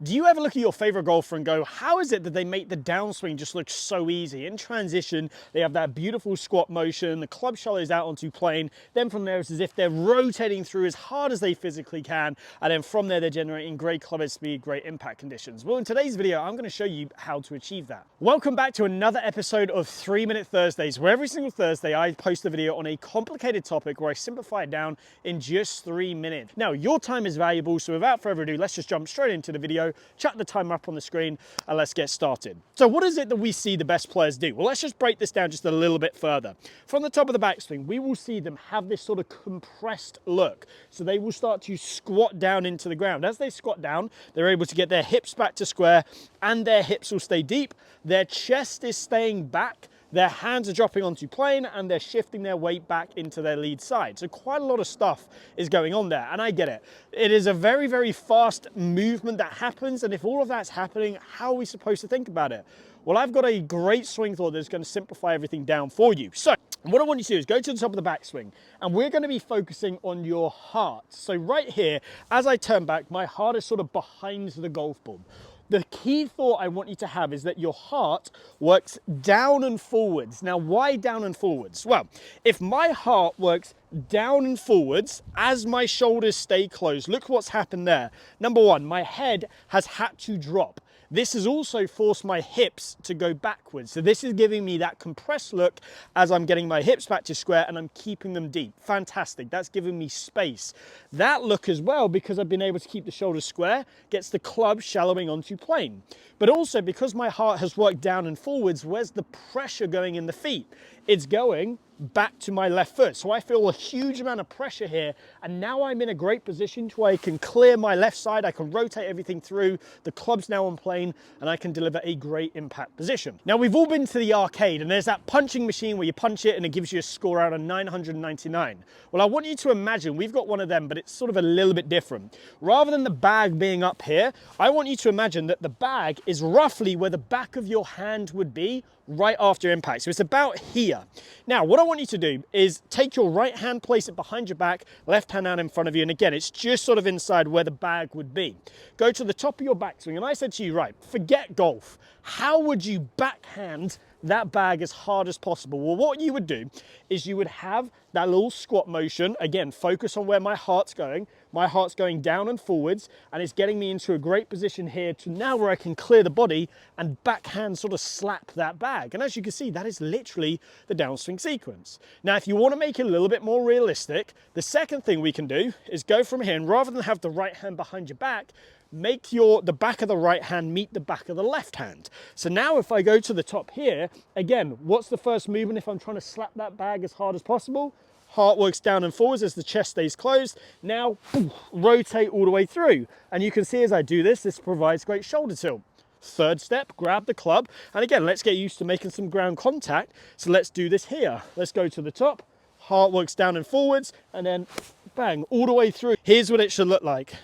Do you ever look at your favorite golfer and go, how is it that they make the downswing just look so easy? In transition, they have that beautiful squat motion, the club shallows out onto plane, then from there it's as if they're rotating through as hard as they physically can, and then from there they're generating great club head speed, great impact conditions. Well, in today's video, I'm going to show you how to achieve that. Welcome back to another episode of 3-Minute Thursdays, where every single Thursday I post a video on a complicated topic where I simplify it down in just 3 minutes. Now, your time is valuable, so without further ado, let's just jump straight into the video. Chuck the timer up on the screen and let's get started. So what is it that we see the best players do? Well, let's just break this down just a little bit further. From the top of the backswing, we will see them have this sort of compressed look. So they will start to squat down into the ground. As they squat down, they're able to get their hips back to square and their hips will stay deep. Their chest is staying back. Their hands are dropping onto plane and they're shifting their weight back into their lead side. So quite a lot of stuff is going on there, and I get it. It is a very, very fast movement that happens, and if all of that's happening, how are we supposed to think about it? Well, I've got a great swing thought that's going to simplify everything down for you. So what I want you to do is go to the top of the backswing, and we're going to be focusing on your heart. So right here, as I turn back, my heart is sort of behind the golf ball. The key thought I want you to have is that your heart works down and forwards. Now, why down and forwards? Well, if my heart works down and forwards as my shoulders stay closed, look what's happened there. Number one, my head has had to drop. This has also forced my hips to go backwards. So this is giving me that compressed look as I'm getting my hips back to square and I'm keeping them deep. Fantastic. That's giving me space. That look as well, because I've been able to keep the shoulders square, gets the club shallowing onto plane. But also because my heart has worked down and forwards, where's the pressure going in the feet? It's going back to my left foot. So I feel a huge amount of pressure here. And now I'm in a great position to where I can clear my left side. I can rotate everything through. The club's now on plane and I can deliver a great impact position. Now, we've all been to the arcade and there's that punching machine where you punch it and it gives you a score out of 999. Well, I want you to imagine we've got one of them, but it's sort of a little bit different. Rather than the bag being up here, I want you to imagine that the bag is roughly where the back of your hand would be right after impact. So it's about here. Now, what I want you to do is take your right hand, place it behind your back, left hand out in front of you. And again, it's just sort of inside where the bag would be. Go to the top of your backswing. And I said to you, right, forget golf. How would you backhand that bag as hard as possible? Well, what you would do is you would have that little squat motion. Again, focus on where my heart's going. My heart's going down and forwards, and it's getting me into a great position here to now where I can clear the body and backhand sort of slap that bag. And as you can see, that is literally the downswing sequence. Now, if you want to make it a little bit more realistic, the second thing we can do is go from here, and rather than have the right hand behind your back, make the back of the right hand meet the back of the left hand. So now if I go to the top here, again, what's the first movement if I'm trying to slap that bag as hard as possible? Heart works down and forwards as the chest stays closed. Now, rotate all the way through. And you can see as I do this, this provides great shoulder tilt. Third step, grab the club. And again, let's get used to making some ground contact. So let's do this here. Let's go to the top. Heart works down and forwards, and then bang, all the way through. Here's what it should look like.